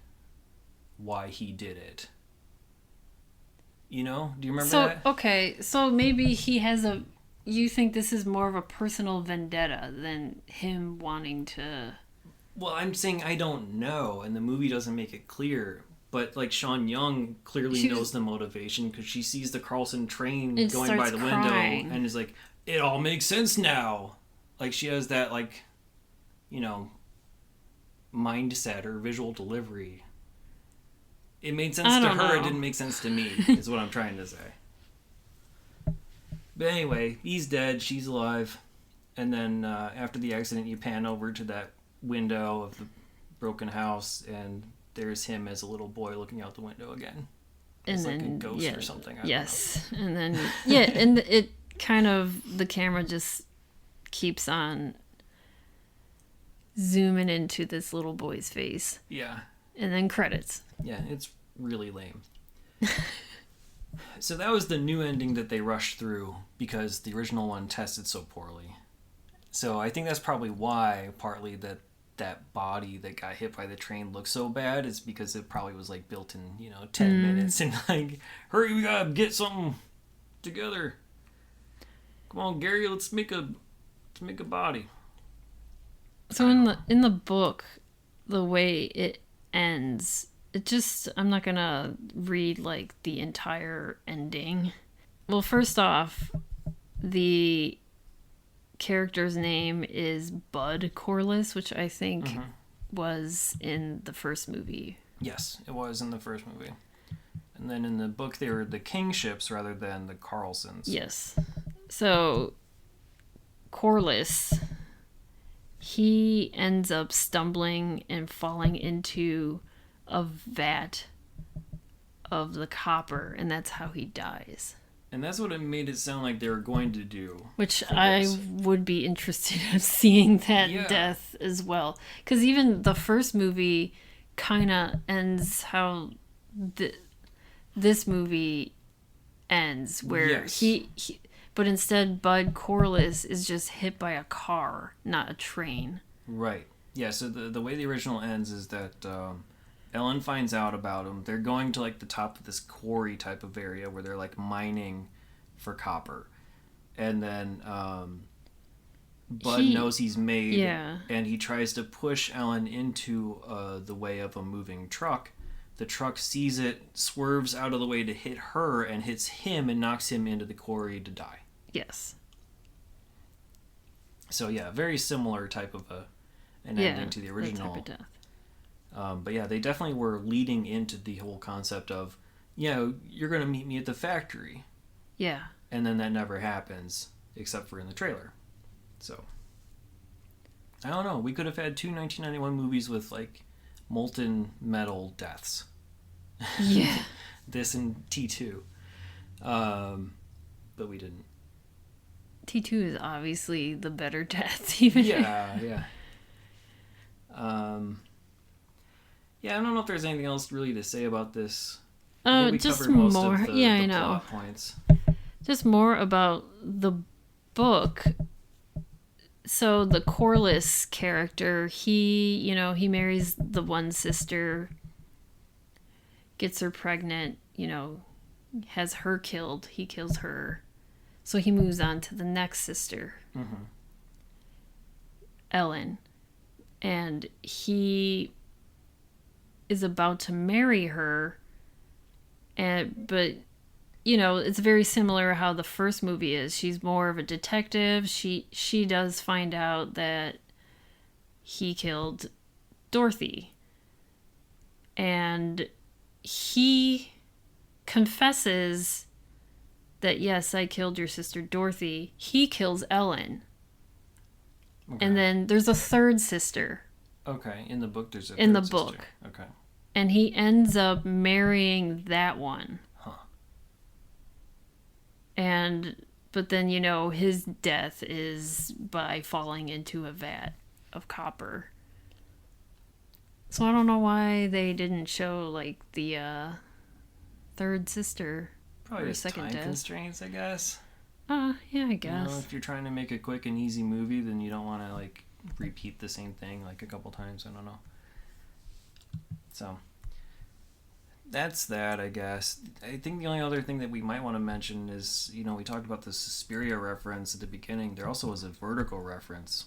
why he did it. You know? Do you remember that? Okay, so maybe he has you think this is more of a personal vendetta than him wanting to... Well, I'm saying I don't know, and the movie doesn't make it clear. But, like, Sean Young clearly knows the motivation, because she sees the Carlson train going by the window, and is like, it all makes sense now. Like, she has that, like, you know, mindset or visual delivery. It made sense to her, it didn't make sense to me, is what I'm trying to say. But anyway, he's dead, she's alive. And then after the accident, you pan over to that window of the broken house, and there's him as a little boy looking out the window again. It's like a ghost or something. I don't know. And then, and it kind of, the camera just keeps on zooming into this little boy's face. Yeah. And then credits. Yeah, it's really lame. So that was the new ending that they rushed through because the original one tested so poorly. So I think that's probably why, partly, that body that got hit by the train looks so bad is because it probably was like built in 10 minutes and like, hurry, we gotta get something together. Come on, Gary, let's make a body. So in the book, the way it ends, it just, I'm not gonna read like the entire ending. Well, first off, the character's name is Bud Corliss, which I think was in the first movie. Yes, it was in the first movie. And then in the book, they were the Kingships rather than the Carlsons. Yes. So, Corliss, he ends up stumbling and falling into a vat of the copper, and that's how he dies. And that's what it made it sound like they were going to do. Which I would be interested in seeing that death as well. Because even the first movie kind of ends how this movie ends, where he but instead Bud Corliss is just hit by a car, not a train. Right. Yeah, so the way the original ends is that Ellen finds out about him. They're going to like the top of this quarry type of area where they're like mining for copper. And then Bud knows he's made, and he tries to push Ellen into the way of a moving truck. The truck sees it, swerves out of the way to hit her, and hits him and knocks him into the quarry to die. Yes. So yeah, very similar type of an ending to the original. That type of death. But yeah, they definitely were leading into the whole concept of, you're going to meet me at the factory. Yeah. And then that never happens, except for in the trailer. So, I don't know. We could have had 2 1991 movies with, like, molten metal deaths. Yeah. This and T2. But we didn't. T2 is obviously the better death, even. Yeah. Yeah, I don't know if there's anything else really to say about this. I think we Just covered most more. of the, Yeah, the I know. plot points. Just more about the book. So the Corliss character, he marries the one sister, gets her pregnant, has her killed. He kills her. So he moves on to the next sister, Ellen. And he is about to marry her, but it's very similar how the first movie is. She's more of a detective. She does find out that he killed Dorothy. And he confesses that, yes, I killed your sister Dorothy. He kills Ellen. Okay. And then there's a third sister. Okay, in the book there's a in the third book. sister. Okay. And he ends up marrying that one. Huh. But then, his death is by falling into a vat of copper. So I don't know why they didn't show, like, the third sister. Probably or just second time death. constraints, I guess. Yeah, I guess. If you're trying to make a quick and easy movie, then you don't want to, like, repeat the same thing, like, a couple times. I don't know. So, that's that, I guess. I think the only other thing that we might want to mention is, we talked about the Suspiria reference at the beginning. There also was a Vertigo reference.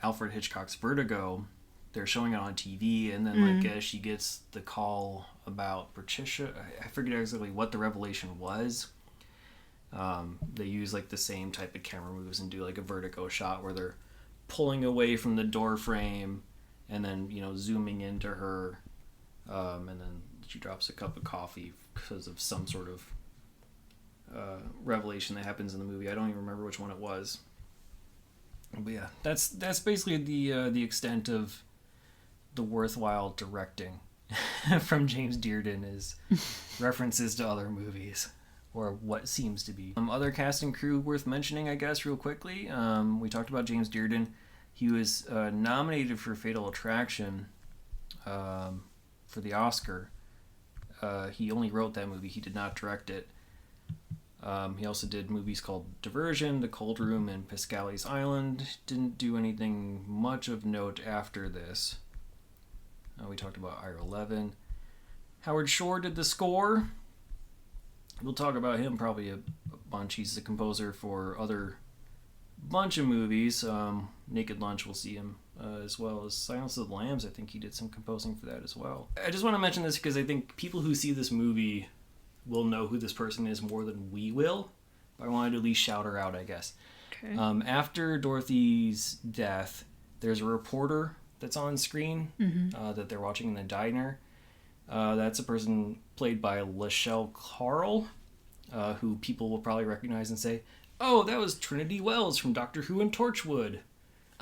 Alfred Hitchcock's Vertigo. They're showing it on TV, and then, as she gets the call about Patricia, I forget exactly what the revelation was. They use, like, the same type of camera moves and do, like, a Vertigo shot where they're pulling away from the door frame and then, zooming into her, and then she drops a cup of coffee because of some sort of revelation that happens in the movie. I don't even remember which one it was. But yeah, that's basically the extent of the worthwhile directing from James Dearden is references to other movies, or what seems to be. Other cast and crew worth mentioning, I guess, real quickly. We talked about James Dearden. He was nominated for Fatal Attraction for the Oscar. He only wrote that movie. He did not direct it. He also did movies called Diversion, The Cold Room, and Pascali's Island. Didn't do anything much of note after this. We talked about Ira Levin. Howard Shore did the score. We'll talk about him probably a bunch. He's the composer for other bunch of movies. Naked Lunch, we'll see him, as well as Silence of the Lambs. I think he did some composing for that as well. I just want to mention this because I think people who see this movie will know who this person is more than we will. But I wanted to at least shout her out, I guess. Okay. After Dorothy's death, there's a reporter that's on screen that they're watching in the diner. That's a person played by Lachelle Carl, who people will probably recognize and say, "Oh, that was Trinity Wells from Doctor Who and Torchwood."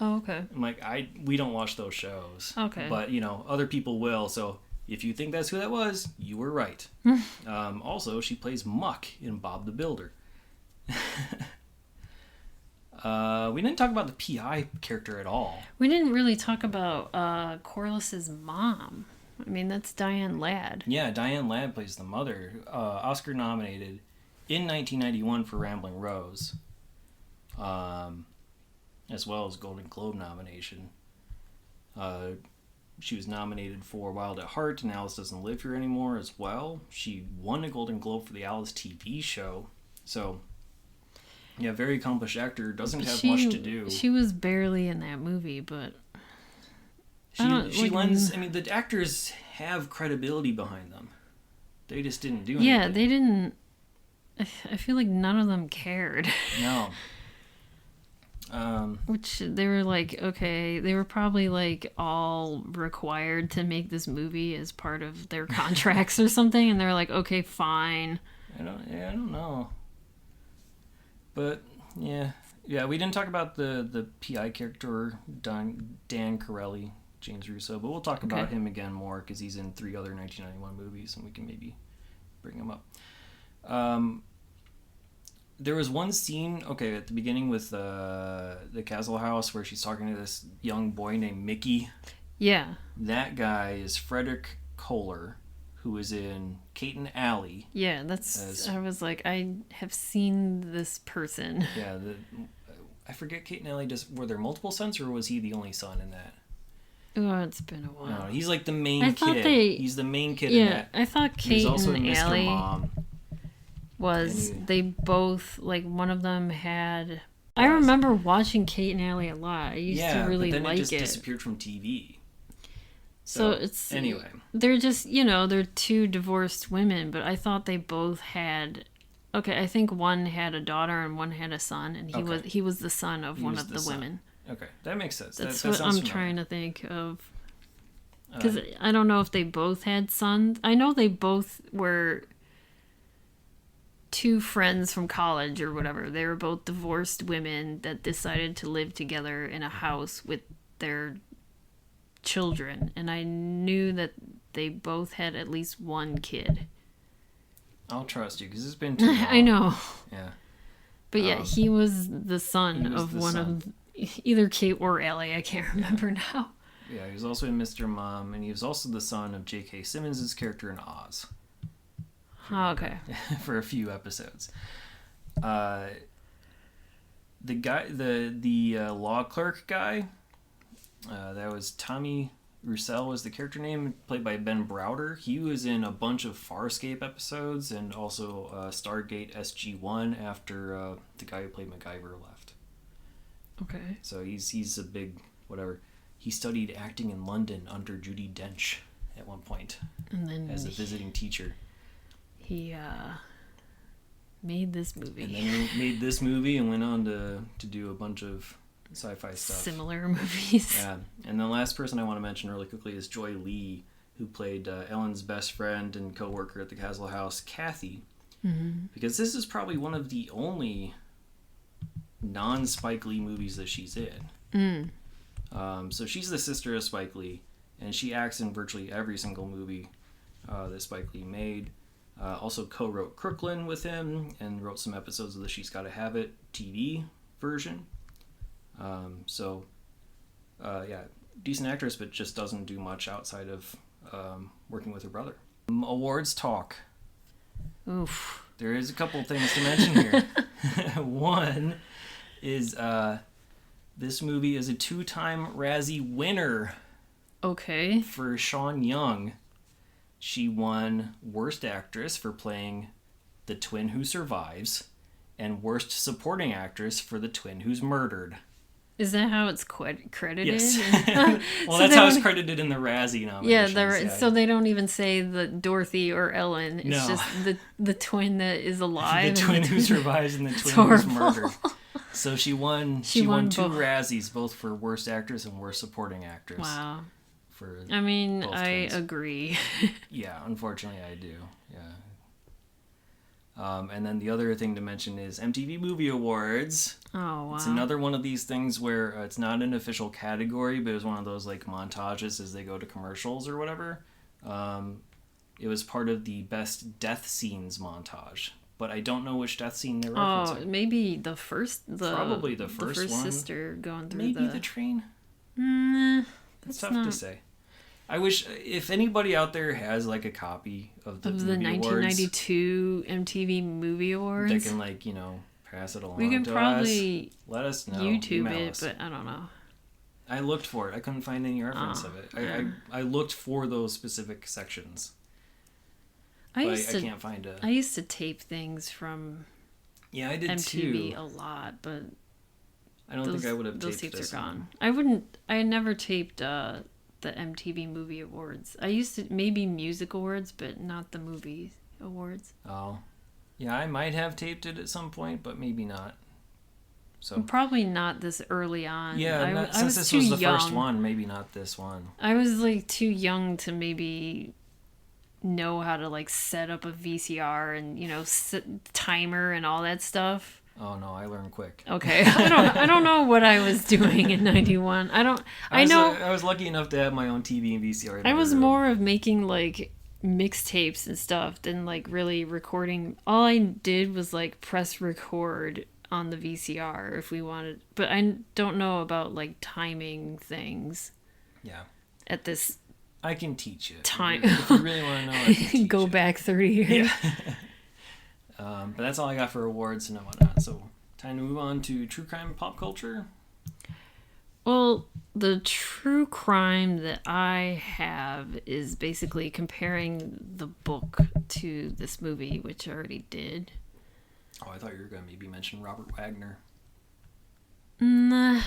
Oh, okay. I'm like, we don't watch those shows. Okay. But, other people will, so if you think that's who that was, you were right. Also, she plays Muck in Bob the Builder. We didn't talk about the PI character at all. We didn't really talk about Corliss's mom. I mean, that's Diane Ladd. Yeah, Diane Ladd plays the mother. Oscar nominated in 1991 for Rambling Rose, as well as Golden Globe nomination. She was nominated for Wild at Heart and Alice Doesn't Live Here Anymore as well. She won a Golden Globe for the Alice TV show. So, yeah, very accomplished actor. Doesn't have much to do. She was barely in that movie, but... She lends... I mean, the actors have credibility behind them. They just didn't do anything. Yeah, they didn't... I feel like none of them cared. No. Which they were like, okay, they were probably like all required to make this movie as part of their contracts or something, and they're like, okay, fine. I don't know. But yeah, we didn't talk about the PI character, Dan Corelli, James Russo, but we'll talk about him again more because he's in 3 other 1991 movies, and we can maybe bring him up. there was one scene, okay, at the beginning with the Castle House where she's talking to this young boy named Mickey. Yeah. That guy is Frederick Kohler, who is in Kate and Alley. Yeah, I was like, I have seen this person. Yeah, I forget Kate and Alley, were there multiple sons, or was he the only son in that? Oh, it's been a while. No, he's like the main kid. He's the main kid in that. I thought Kate and Alley Mom. they both, like, one of them had... I remember watching Kate and Alley a lot. I used to really like it. Yeah, but then it just disappeared from TV. So it's... Anyway. They're just, they're two divorced women, but I thought they both had... Okay, I think one had a daughter and one had a son, and he was the son of one of the women. Okay, that makes sense. That's what I'm trying to think of. Because I don't know if they both had sons. I know they both were two friends from college or whatever. They were both divorced women that decided to live together in a house with their children. And I knew that they both had at least one kid. I'll trust you because it's been too long. I know. Yeah. But yeah, he was the son of one of either Kate or Allie. I can't remember now. Yeah, he was also in Mr. Mom, and he was also the son of J.K. Simmons' character in Oz. Oh, okay. For a few episodes. The guy, the law clerk guy, that was Tommy Roussel was the character name, played by Ben Browder. He was in a bunch of Farscape episodes and also Stargate SG-1 after the guy who played MacGyver left. Okay. So he's a big whatever. He studied acting in London under Judi Dench at one point, and then as a visiting teacher. He made this movie. And then he made this movie and went on to do a bunch of sci-fi stuff. Similar movies. Yeah. And the last person I want to mention really quickly is Joy Lee, who played Ellen's best friend and co-worker at the Castle House, Kathy. Mm-hmm. Because this is probably one of the only non-Spike Lee movies that she's in. So she's the sister of Spike Lee, and she acts in virtually every single movie that Spike Lee made. Also co-wrote Crooklyn with him and wrote some episodes of the She's Gotta Have It TV version. Yeah, decent actress, but just doesn't do much outside of working with her brother. Awards talk. Oof. There is a couple things to mention here. One is this movie is a 2-time Razzie winner. Okay. For Sean Young. She won Worst Actress for playing the twin who survives and Worst Supporting Actress for the twin who's murdered. Is that how it's credited? Yes. Well, so that's how it's credited in the Razzie nominations. Yeah, so they don't even say the Dorothy or Ellen. It's just the twin that is alive. The twin who survives and the twin who's murdered. So she won 2 Razzies, both for Worst Actress and Worst Supporting Actress. Wow. I agree. Yeah, unfortunately I do. Yeah. And then the other thing to mention is MTV Movie Awards. Oh, wow. It's another one of these things where it's not an official category, but it was one of those like montages as they go to commercials or whatever. It was part of the Best Death Scenes montage. But I don't know which death scene they're referencing. Oh, maybe the first Probably the first one. sister going through maybe the train? That's tough to say. I wish, if anybody out there has like a copy of the 1992 MTV Movie Awards, they can pass it along to us. We can probably let us know. YouTube it, but I don't know. I looked for it. I couldn't find any reference of it. I looked for those specific sections. I can't find it. I used to tape things from I did MTV too. a lot, but I don't think I would have taped those tapes this are gone. one. I never taped the MTV Movie Awards. I used to, maybe music awards, but not the movie awards. Oh. Yeah, I might have taped it at some point, but maybe not. So probably not this early on. Yeah, since this was the first one, maybe not this one. I was too young to maybe know how to set up a VCR and timer and all that stuff. Oh no, I learned quick. Okay, I don't know what I was doing in '91. I was lucky enough to have my own TV and VCR. I was more of making mixtapes and stuff than like really recording. All I did was like press record on the VCR if we wanted, but I don't know about like timing things. Yeah. At this I can teach you. time. If you really want to know, I can teach Go you. back 30 years. Yeah. But that's all I got for awards and whatnot. So time to move on to true crime and pop culture. Well, the true crime that I have is basically comparing the book to this movie, which I already did. Oh, I thought you were going to maybe mention Robert Wagner. Nah.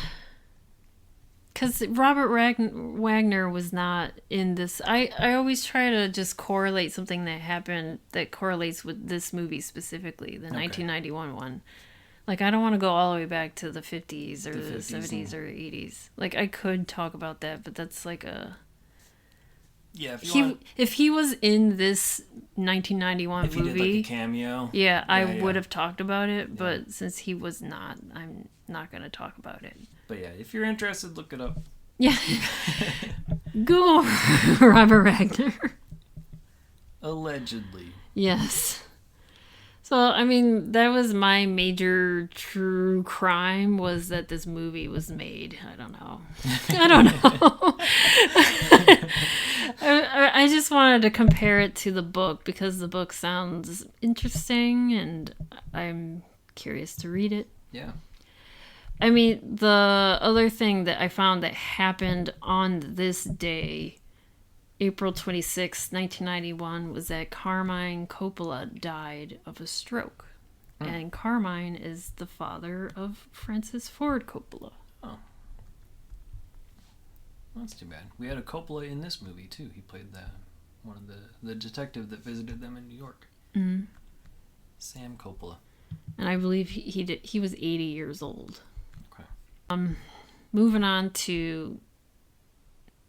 Because Robert Wagner was not in this. I always try to just correlate something that happened that correlates with this movie specifically, the 1991 one. Like, I don't want to go all the way back to the 50s or the 70s or 80s. Like, I could talk about that, but that's like a... Yeah, if he was in this 1991 if he movie... did, like, a cameo. Yeah, I would have talked about it, but since he was not, I'm not going to talk about it. But yeah, if you're interested, look it up. Yeah. Google Robert Wagner. Allegedly. Yes. So, I mean, that was my major true crime, was that this movie was made. I don't know. I just wanted to compare it to the book because the book sounds interesting and I'm curious to read it. Yeah. I mean, the other thing that I found that happened on this day, April 26, 1991, was that Carmine Coppola died of a stroke. And Carmine is the father of Francis Ford Coppola. Oh. Well, that's too bad. We had a Coppola in this movie, too. He played one of the detective that visited them in New York. Mm-hmm. Sam Coppola. And I believe he was 80 years old. Okay. Moving on to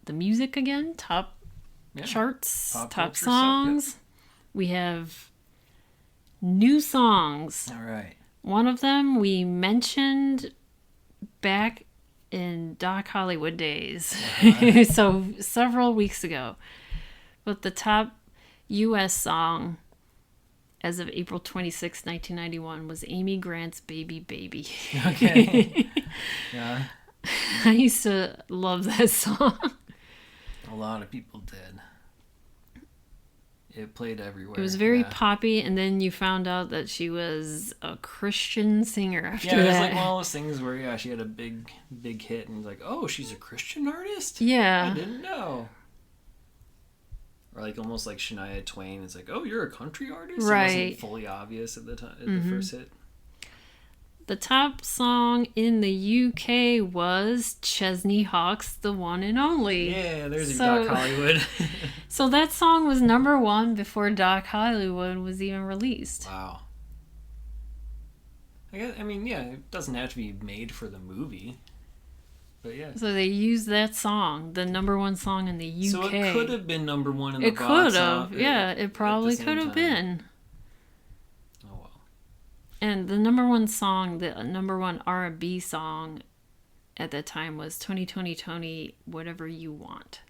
the music again, top charts, top songs. Stuff, We have new songs. All right. One of them we mentioned back in Doc Hollywood days, so several weeks ago. But the top U.S. song as of April 26, 1991 was Amy Grant's Baby Baby. Okay. Yeah. I used to love that song. A lot of people did. It played everywhere. It was very poppy, and then you found out that she was a Christian singer after that. Yeah, it was like one of those things where, she had a big hit, and like, oh, she's a Christian artist? Yeah. I didn't know. Or like almost like Shania Twain. It's like, oh, you're a country artist? Right. It wasn't fully obvious at the time, at the first hit. The top song in the UK was Chesney Hawkes' The One and Only. Yeah, there's your Doc Hollywood. So that song was number one before Doc Hollywood was even released. Wow. I mean, it doesn't have to be made for the movie. But yeah. So they used that song, the number one song in the UK. So it could have been number one in the box office. It could have, yeah. It probably could have been. Oh, well. And the number one song, the number one R&B song at that time was Tony, Tony, Tony, Whatever You Want.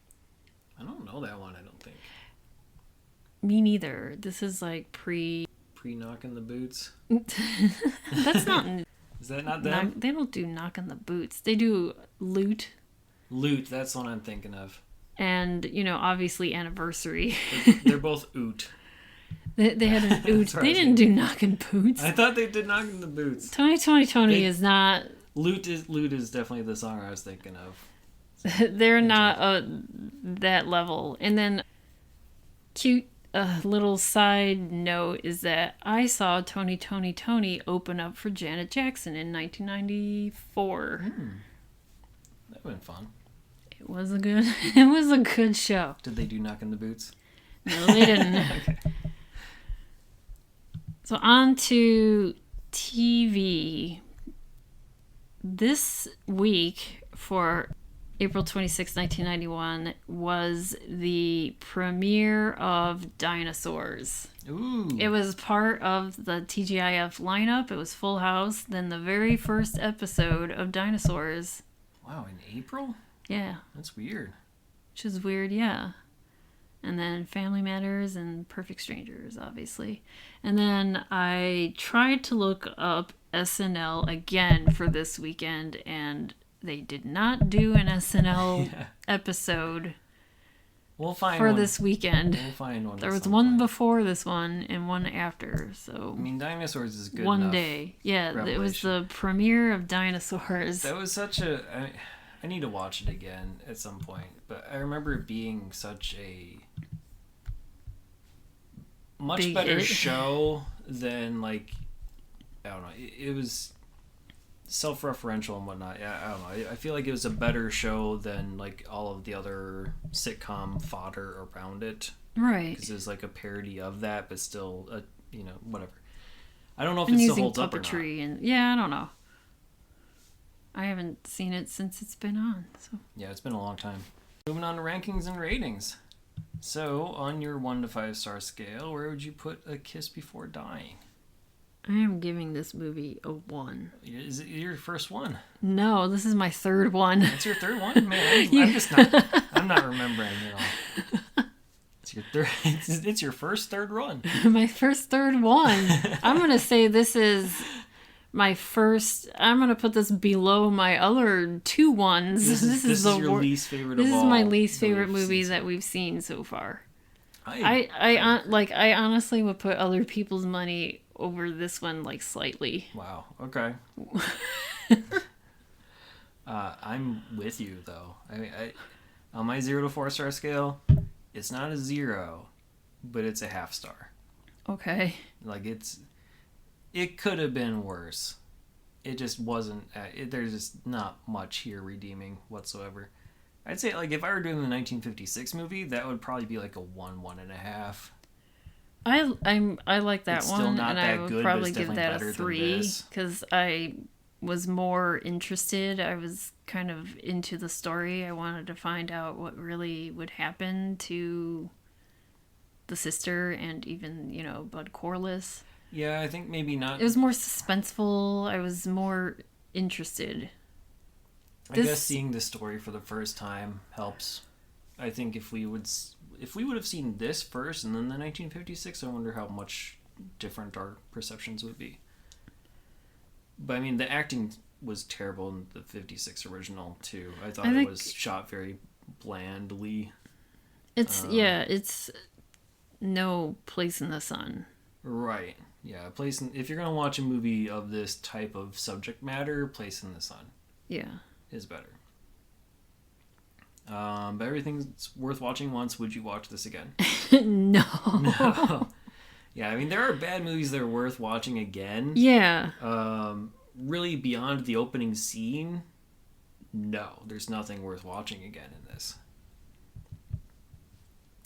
I don't know that one, I don't think. Me neither. This is like Pre-knocking the boots? That's not... Is that not them? They don't do Knockin' the Boots. They do Loot. Loot, that's what I'm thinking of. And, obviously Anniversary. They're both oot. They had an oot. They didn't do Knockin' Boots. I thought they did Knockin' the Boots. Tony, Tony, Tony is not... Loot is definitely the song I was thinking of. They're not that level. And then, cute little side note is that I saw Tony, Tony, Tony open up for Janet Jackson in 1994. That would have been fun. It was a good show. Did they do Knockin' the Boots? No, they didn't. Okay. So on to TV. This week for April 26, 1991 was the premiere of Dinosaurs. Ooh. It was part of the TGIF lineup. It was Full House. Then the very first episode of Dinosaurs. Wow, in April? Yeah. That's weird. Which is weird, yeah. And then Family Matters and Perfect Strangers, obviously. And then I tried to look up SNL again for this weekend, and they did not do an SNL episode We'll find for one. this weekend. We'll find one. There was one before this one and one after, so... I mean, Dinosaurs is good one enough. day. Yeah, Revelation. it was the premiere of Dinosaurs. That was such a... I need to watch it again at some point, but I remember it being such a much Big better hit. show than, like, I don't know, it was self-referential and whatnot. Yeah, I don't know. I feel like it was a better show than, like, all of the other sitcom fodder around it. Right. Because it's like a parody of that, but still, whatever. I don't know if And it still using holds up or not. puppetry and... Yeah, I don't know. I haven't seen it since it's been on, so... Yeah, it's been a long time. Moving on to rankings and ratings. So, on your 1 to 5 star scale, where would you put A Kiss Before Dying? I am giving this movie a 1. Is it your first one? No, this is my third one. That's your third one? Man, I'm just not... I'm not remembering it all. It's your third... It's your first third one. My first third one. I'm going to say this is my first... I'm going to put this below my other 2 ones. This is your least favorite of all. This is my least that favorite we've movie seen. that we've seen so far. I I honestly would put Other People's Money over this one, like, slightly. Wow. Okay. I'm with you though. I mean, on my 0 to 4 star scale, it's not a 0, but it's a half star. Okay. Like it could have been worse. It just wasn't. There's just not much here redeeming whatsoever. I'd say, like, if I were doing the 1956 movie, that would probably be like a 1.5. I like that It's one, still not and that I would good, but probably it's give definitely that better a than 3 this. because I was more interested. I was kind of into the story. I wanted to find out what really would happen to the sister and even, Bud Corliss. Yeah, I think maybe not. It was more suspenseful. I was more interested. I guess seeing the story for the first time helps. I think if we would have seen this first and then the 1956, I wonder how much different our perceptions would be. But I mean, the acting was terrible in the 56 original too. I thought it was shot very blandly. It's No Place in the Sun. Right. Yeah, if you're gonna watch a movie of this type of subject matter, Place in the Sun. Yeah. Is better. But everything's worth watching once. Would you watch this again? No. No. Yeah, I mean, there are bad movies that are worth watching again. Yeah. Really, beyond the opening scene, no, there's nothing worth watching again in this.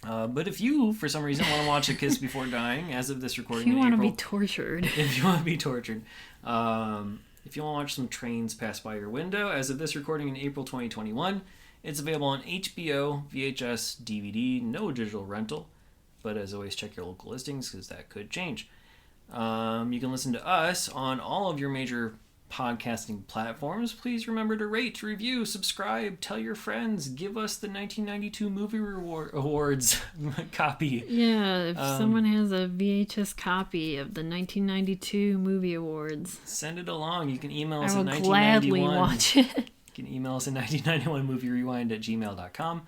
But if you, for some reason, want to watch A Kiss Before Dying, as of this recording If you in April... want to be tortured. If you want to be tortured. If you want to watch some trains pass by your window, as of this recording in April 2021, it's available on HBO, VHS, DVD, no digital rental. But as always, check your local listings because that could change. You can listen to us on all of your major podcasting platforms. Please remember to rate, review, subscribe, tell your friends, give us the 1992 Movie Awards copy. Yeah, if someone has a VHS copy of the 1992 Movie Awards, send it along. You can email us I at will 1991. gladly watch it. You can email us at 1991movierewind@gmail.com.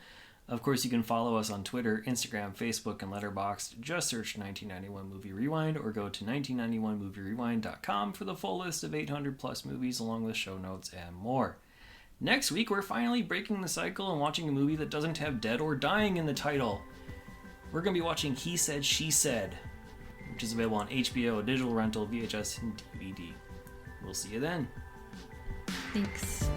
Of course, you can follow us on Twitter, Instagram, Facebook, and Letterboxd. Just search 1991 Movie Rewind or go to 1991movierewind.com for the full list of 800 plus movies along with show notes and more. Next week, we're finally breaking the cycle and watching a movie that doesn't have dead or dying in the title. We're going to be watching He Said, She Said, which is available on HBO, digital rental, VHS, and DVD. We'll see you then. Thanks.